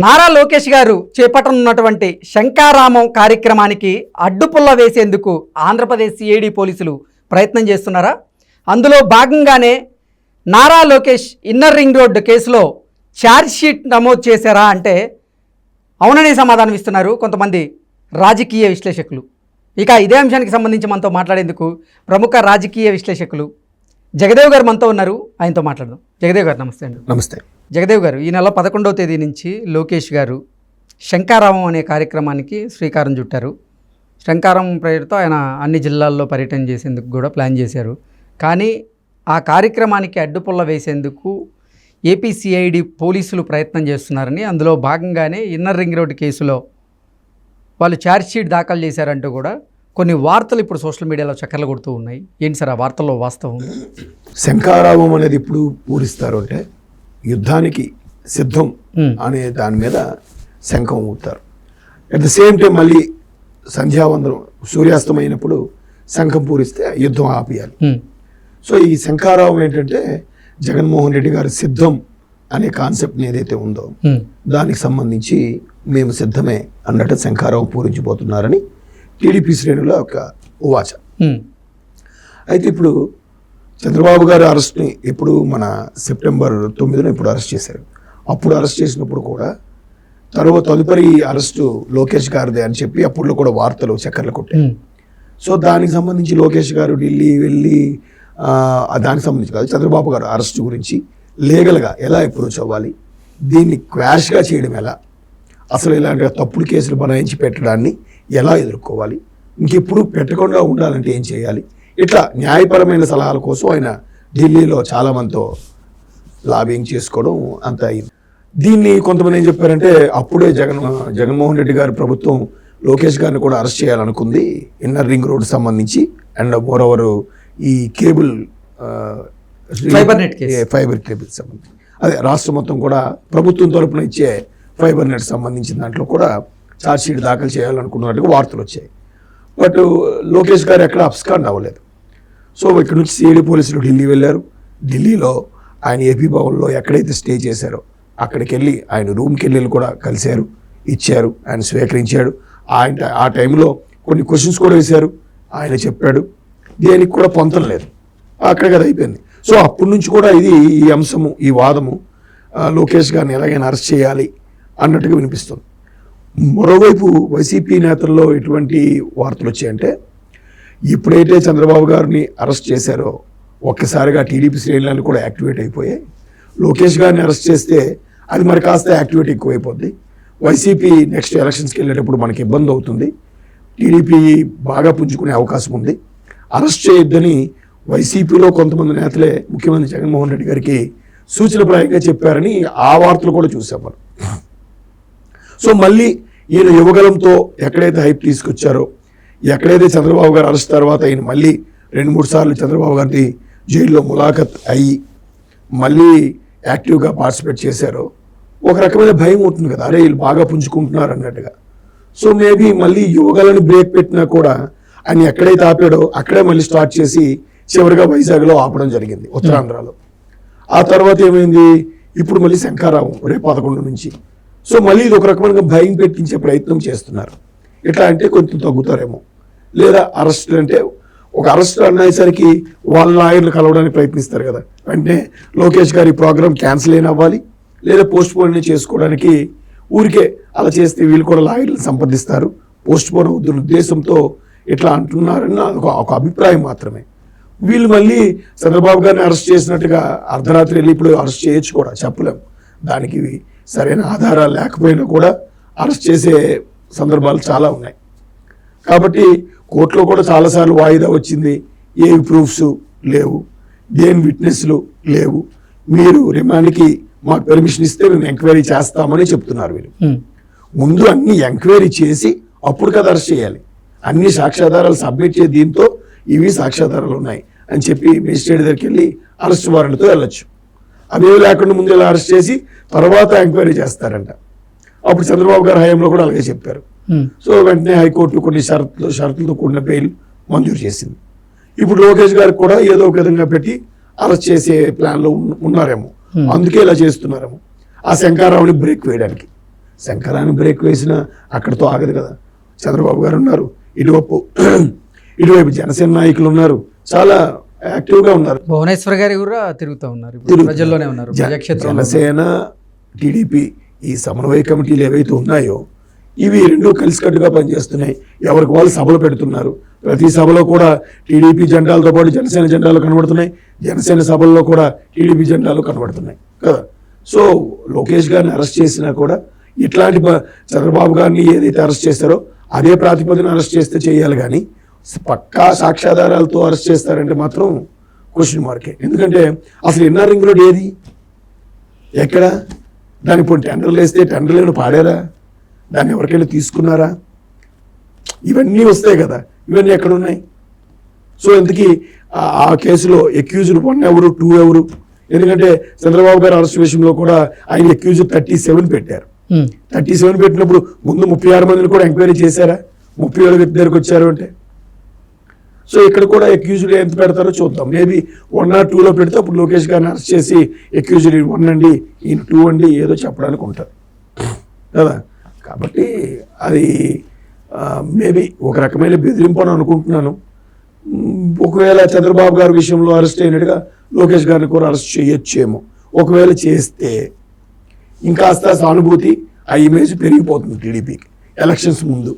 నారా లోకేష్ గారు చేపట్టనున్నటువంటి శంకారామం కార్యక్రమానికి అడ్డుపుల్ల వేసేందుకు ఆంధ్రప్రదేశ్ సిఐడి పోలీసులు ప్రయత్నం చేస్తున్నారా? అందులో భాగంగానే Nara Lokesh inner ring road కేసులో ఛార్జ్షీట్ నమోదు చేశారా అంటే అవుననే సమాధానం ఇస్తున్నారు కొంతమంది రాజకీయ విశ్లేషకులు. ఇక ఇదే అంశానికి సంబంధించి మనతో మాట్లాడేందుకు ప్రముఖ రాజకీయ విశ్లేషకులు జగదేవ్ గారు మనతో ఉన్నారు. ఆయనతో మాట్లాడదాం. జగదేవ్ గారు నమస్తే అండి. నమస్తే. జగదేవ్ గారు, ఈ నెల 11వ తేదీ నుంచి లోకేష్ గారు శంకారామం అనే కార్యక్రమానికి శ్రీకారం చుట్టారు. శంకారామం పేరుతో ఆయన అన్ని జిల్లాల్లో పర్యటన చేసేందుకు కూడా ప్లాన్ చేశారు. కానీ ఆ కార్యక్రమానికి అడ్డుపుల్ల వేసేందుకు ఏపీ సిఐడి పోలీసులు ప్రయత్నం చేస్తున్నారని, అందులో భాగంగానే ఇన్నర్ రింగ్ రోడ్డు కేసులో వాళ్ళు ఛార్జ్షీట్ దాఖలు చేశారంటూ కూడా కొన్ని వార్తలు ఇప్పుడు సోషల్ మీడియాలో చక్కర్లు కొడుతూ ఉన్నాయి. ఏంటి సార్ ఆ వార్తల్లో వాస్తవం? శంకారామం అనేది ఇప్పుడు పూరిస్తారు అంటే యుద్ధానికి సిద్ధం అనే దాని మీద శంఖం ఊతారు. అట్ ద సేమ్ టైం మళ్ళీ సంధ్యావందనం సూర్యాస్తమైనప్పుడు శంఖం పూరిస్తే యుద్ధం ఆపేయాలి. సో ఈ శంకారామం ఏంటంటే జగన్మోహన్ రెడ్డి గారు సిద్ధం అనే కాన్సెప్ట్ ఏదైతే ఉందో దానికి సంబంధించి మేము సిద్ధమే అన్నట్టు శంకారామం పూరించిపోతున్నారని టీడీపీ శ్రేణుల ఒక ఉవాచ. అయితే ఇప్పుడు చంద్రబాబు గారి అరెస్ట్ని ఎప్పుడు మన సెప్టెంబర్ 9న ఇప్పుడు అరెస్ట్ చేశారు. అప్పుడు అరెస్ట్ చేసినప్పుడు కూడా తదుపరి అరెస్టు లోకేష్ గారిదే అని చెప్పి అప్పుడు కూడా వార్తలు చక్కర్లు కొట్టాయి. సో దానికి సంబంధించి లోకేష్ గారు ఢిల్లీ వెళ్ళి దానికి సంబంధించి కాదు, చంద్రబాబు గారు అరెస్టు గురించి లీగల్గా ఎలా అప్రోచ్ అవ్వాలి, దీన్ని క్వాష్గా చేయడం ఎలా, అసలు ఇలాంటి తప్పుడు కేసులు బనాయించి పెట్టడాన్ని ఎలా ఎదుర్కోవాలి, ఇంకెప్పుడు పెట్టకుండా ఉండాలంటే ఏం చేయాలి, ఇట్లా న్యాయపరమైన సలహాల కోసం ఆయన ఢిల్లీలో చాలామందితో లాబింగ్ చేసుకోవడం అంత అయింది. దీన్ని కొంతమంది ఏం చెప్పారంటే అప్పుడే జగన్మోహన్ రెడ్డి గారి ప్రభుత్వం లోకేష్ గారిని కూడా అరెస్ట్ చేయాలనుకుంది ఇన్నర్ రింగ్ రోడ్ సంబంధించి. అండ్ మోరోవర్ ఈ కేబుల్ ఫైబర్ కేబుల్ సంబంధించి అదే రాష్ట్రం మొత్తం కూడా ప్రభుత్వం తరపున ఇచ్చే ఫైబర్ నెట్ సంబంధించిన దాంట్లో కూడా ఛార్జ్షీట్ దాఖలు చేయాలనుకున్నట్టుగా వార్తలు వచ్చాయి. బట్ లోకేష్ గారు ఎక్కడ అబ్స్కాండ్ అవ్వలేదు. సో ఇక్కడ నుంచి సిఐడి పోలీసులు ఢిల్లీ వెళ్ళారు. ఢిల్లీలో ఆయన ఏపీ భవన్లో ఎక్కడైతే స్టే చేశారో అక్కడికి వెళ్ళి ఆయన రూమ్కి వెళ్ళి కూడా కలిశారు, ఇచ్చారు, ఆయన స్వీకరించాడు. ఆయన ఆ టైంలో కొన్ని క్వశ్చన్స్ కూడా వేశారు, ఆయన చెప్పాడు, దేనికి కూడా పొంతం లేదు, అక్కడికి అది అయిపోయింది. సో అప్పటి నుంచి కూడా ఈ అంశము, ఈ వాదము లోకేష్ గారిని ఎలాగైనా అరెస్ట్ చేయాలి అన్నట్టుగా వినిపిస్తుంది. మరోవైపు వైసీపీ నేతల్లో ఎటువంటి వార్తలు వచ్చాయంటే ఎప్పుడైతే చంద్రబాబు గారిని అరెస్ట్ చేశారో ఒక్కసారిగా టీడీపీ శ్రేణులను కూడా యాక్టివేట్ అయిపోయాయి. లోకేష్ గారిని అరెస్ట్ చేస్తే అది మరి కాస్త యాక్టివేట్ ఎక్కువైపోద్ది. వైసీపీ నెక్స్ట్ ఎలక్షన్స్కి వెళ్ళేటప్పుడు మనకి ఇబ్బంది అవుతుంది, టీడీపీ బాగా పుంజుకునే అవకాశం ఉంది, అరెస్ట్ చేయొద్దని వైసీపీలో కొంతమంది నేతలే ముఖ్యమంత్రి జగన్మోహన్ రెడ్డి గారికి సూచనప్రాయంగా చెప్పారని ఆ వార్తలు కూడా చూసాం మనం. సో మళ్ళీ ఈయన యువగలంతో ఎక్కడైతే హైప్ తీసుకొచ్చారో, ఎక్కడైతే చంద్రబాబు గారు అరెస్ట్ తర్వాత ఈయన మళ్ళీ 2-3 సార్లు చంద్రబాబు గారిని జైల్లో ములాఖత్ అయ్యి మళ్ళీ యాక్టివ్గా పార్టిసిపేట్ చేశారో ఒక రకమైన భయం ఉంటుంది కదా, అరే వీళ్ళు బాగా పుంజుకుంటున్నారు అన్నట్టుగా. సో మేబీ మళ్ళీ యువగలని బ్రేక్ పెట్టినా కూడా ఆయన ఎక్కడైతే ఆపాడో అక్కడే మళ్ళీ స్టార్ట్ చేసి చివరిగా వైజాగ్లో ఆపడం జరిగింది, ఉత్తరాంధ్రలో. ఆ తర్వాత ఏమైంది, ఇప్పుడు మళ్ళీ శంకారామం రేపు 11 నుంచి. సో మళ్ళీ ఇది ఒక రకమైన భయం పెట్టించే ప్రయత్నం చేస్తున్నారు. ఎట్లా అంటే కొంచెం తగ్గుతారేమో, లేదా అరెస్ట్ అంటే ఒక అరెస్ట్ అనేసరికి వాళ్ళ లాయర్లు కలవడానికి ప్రయత్నిస్తారు కదా, అంటే లోకేష్ గారి ప్రోగ్రామ్ క్యాన్సిల్ అయిన అవ్వాలి, లేదా పోస్ట్ పోన్ చేసుకోవడానికి ఊరికే అలా చేస్తే వీళ్ళు కూడా లాయర్లు సంప్రదిస్తారు, పోస్ట్ పోన్ అవుతున్న ఉద్దేశంతో ఇట్లా అంటున్నారని ఒక అభిప్రాయం మాత్రమే. వీళ్ళు మళ్ళీ చంద్రబాబు గారిని అరెస్ట్ చేసినట్టుగా అర్ధరాత్రి వెళ్ళి ఇప్పుడు అరెస్ట్ చేయొచ్చు కూడా చెప్పలేము, దానికి సరైన ఆధారాలు లేకపోయినా కూడా అరెస్ట్ చేసే సందర్భాలు చాలా ఉన్నాయి. కాబట్టి కోర్టులో కూడా చాలాసార్లు వాయిదా వచ్చింది, ఏవి ప్రూఫ్స్ లేవు, దేని విట్నెస్లు లేవు, మీరు రిమాండ్కి మాకు పెర్మిషన్ ఇస్తే మేము ఎంక్వైరీ చేస్తామని చెప్తున్నారు. వీళ్ళు ముందు అన్ని ఎంక్వైరీ చేసి అప్పుడు కదా అరెస్ట్ చేయాలి, అన్ని సాక్ష్యాధారాలు సబ్మిట్ చేసి దీంతో ఇవి సాక్ష్యాధారాలు ఉన్నాయి అని చెప్పి మేజిస్ట్రేట్ దగ్గరికి వెళ్ళి అరెస్ట్ వారెంట్తో వెళ్ళొచ్చు. అవేవి లేకుండా ముందు ఇలా అరెస్ట్ చేసి తర్వాత ఎంక్వైరీ చేస్తారంట. అప్పుడు చంద్రబాబు గారి హయాంలో కూడా అలాగే చెప్పారు. సో వెంటనే హైకోర్టు కొన్ని షరతులతో కూడిన బెయిల్ మంజూరు చేసింది. ఇప్పుడు లోకేష్ గారికి కూడా ఏదో ఒక విధంగా పెట్టి అరెస్ట్ చేసే ప్లాన్లో ఉన్నారేమో, అందుకే ఇలా చేస్తున్నారేమో ఆ శంకారావుని బ్రేక్ వేయడానికి. శంకరాన్ని బ్రేక్ వేసినా అక్కడితో ఆగదు కదా. చంద్రబాబు గారు ఉన్నారు, ఇటువైపు జనసేన నాయకులు ఉన్నారు, చాలా యాక్టివ్గా ఉన్నారు. భువనేశ్వర్ గారి కూడా తిరుగుతూ ఉన్నారు, ఇప్పుడు ప్రజల్లోనే ఉన్నారు. జనసేన టీడీపీ ఈ సమన్వయ కమిటీలు ఏవైతే ఉన్నాయో ఇవి రెండు కలిసికట్టుగా పనిచేస్తున్నాయి. ఎవరికి వాళ్ళు సభలు పెడుతున్నారు. ప్రతి సభలో కూడా టీడీపీ జెండాలతో పాటు జనసేన జెండాలు కనబడుతున్నాయి, జనసేన సభల్లో కూడా టీడీపీ జెండాలు కనబడుతున్నాయి కదా. సో లోకేష్ గారిని అరెస్ట్ చేసినా కూడా ఇట్లాంటి చంద్రబాబు గారిని ఏదైతే అరెస్ట్ చేస్తారో అదే ప్రాతిపదికన అరెస్ట్ చేస్తే చేయాలి, కానీ పక్కా సాక్ష్యాధారాలతో అరెస్ట్ చేస్తారంటే మాత్రం క్వశ్చన్ మార్కే. ఎందుకంటే అసలు ఎన్ఆర్ రింగ్ రోడ్ ఏది, ఎక్కడ, దాని ఇప్పుడు టెండర్లు వేస్తే టెండర్లను పాడారా, దాన్ని ఎవరికైనా తీసుకున్నారా, ఇవన్నీ వస్తాయి కదా. ఇవన్నీ ఎక్కడ ఉన్నాయి? సో ఇంతకీ ఆ కేసులో అక్యూజ్డ్ 1 ఎవరు, 2 ఎవరు? ఎందుకంటే చంద్రబాబు గారు అరెస్ట్ విషయంలో కూడా ఆయన అక్యూజ్డ్ 37 పెట్టారు. 37 పెట్టినప్పుడు ముందు 36 మందిని కూడా ఎంక్వైరీ చేశారా? 37 వ్యక్తి దగ్గరికి వచ్చారు అంటే. సో ఇక్కడ కూడా అక్యూజ్డ్ ఎంత పెడతారో చూద్దాం. మేబీ 1 or 2లో పెడితే అప్పుడు లోకేష్ గారిని అరెస్ట్ చేసి అక్యూజ్డ్ 1 అండి, ఈయన 2 అండి ఏదో చెప్పడానికి ఉంటారు కదా. కాబట్టి అది మేబీ ఒక రకమైన బెదిరింపు అని అనుకుంటున్నాను. ఒకవేళ చంద్రబాబు గారి విషయంలో అరెస్ట్ అయినట్టుగా లోకేష్ గారిని కూడా అరెస్ట్ చేయొచ్చేమో. ఒకవేళ చేస్తే ఇంకాస్త సానుభూతి, ఆ ఇమేజ్ పెరిగిపోతుంది టీడీపీకి ఎలక్షన్స్ ముందు.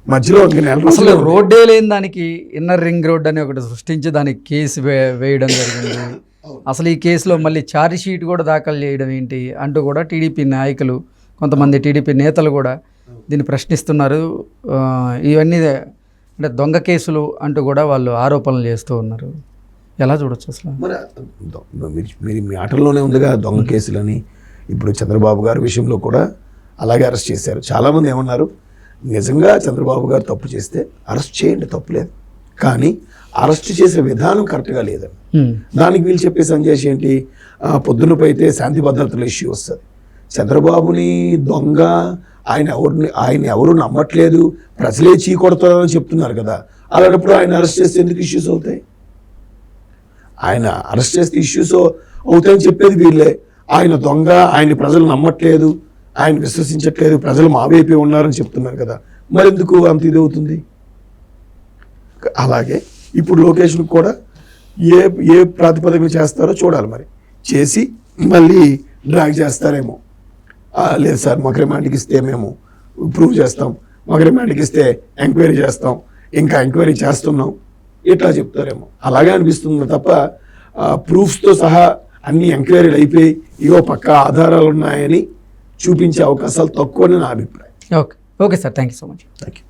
మధ్యలో అసలు రోడ్డే లేని దానికి ఇన్నర్ రింగ్ రోడ్ అని ఒకటి సృష్టించి దానికి కేసు వేయడం జరిగింది. అసలు ఈ కేసులో మళ్ళీ ఛార్జ్ షీట్ కూడా దాఖలు చేయడం ఏంటి అంటూ కూడా టీడీపీ నాయకులు, కొంతమంది టీడీపీ నేతలు కూడా దీన్ని ప్రశ్నిస్తున్నారు. ఇవన్నీ అంటే దొంగ కేసులు అంటూ కూడా వాళ్ళు ఆరోపణలు చేస్తూ ఉన్నారు. ఎలా చూడొచ్చు అసలు? మీరు మీ ఆటల్లోనే ఉందిగా దొంగ కేసులని. ఇప్పుడు చంద్రబాబు గారి విషయంలో కూడా అలాగే అరెస్ట్ చేశారు. చాలామంది ఏమన్నారు, నిజంగా చంద్రబాబు గారు తప్పు చేస్తే అరెస్ట్ చేయండి, తప్పులేదు, కానీ అరెస్ట్ చేసే విధానం కరెక్ట్గా లేదని. దానికి వీళ్ళు చెప్పే సందేశం ఏంటి, పొద్దున్నపైతే శాంతి భద్రతల ఇష్యూ వస్తుంది, చంద్రబాబుని దొంగ, ఆయన ఎవరు నమ్మట్లేదు, ప్రజలే చీకొడతారని చెప్తున్నారు కదా. అలాంటప్పుడు ఆయన అరెస్ట్ చేస్తే ఎందుకు ఇష్యూస్ అవుతాయి? ఆయన అరెస్ట్ చేస్తే ఇష్యూస్ అవుతాయని చెప్పేది వీళ్ళే. ఆయన దొంగ, ఆయన ప్రజలు నమ్మట్లేదు, ఆయన విశ్వసించట్లేదు, ప్రజలు మా వైపే ఉన్నారని చెప్తున్నారు కదా. మరెందుకు అంత ఇది అవుతుంది? అలాగే ఇప్పుడు లొకేషన్ కూడా ఏ ప్రాతిపదికన చేస్తారో చూడాలి. మరి చేసి మళ్ళీ డ్రాగ్ చేస్తారేమో. లేదు సార్ మాకు రిమాండ్కి ఇస్తే మేము ప్రూవ్ చేస్తాం, మాకు రిమాండ్కి ఇస్తే ఎంక్వైరీ చేస్తాం, ఇంకా ఎంక్వైరీ చేస్తున్నాం, ఇట్లా చెప్తారేమో. అలాగే అనిపిస్తుంది తప్ప ప్రూఫ్స్తో సహా అన్ని ఎంక్వైరీలు అయిపోయి ఇవో పక్కా ఆధారాలు ఉన్నాయని చూపించే అవకాశాలు తక్కువని నా అభిప్రాయం. Okay sir, thank you so much. Thank you.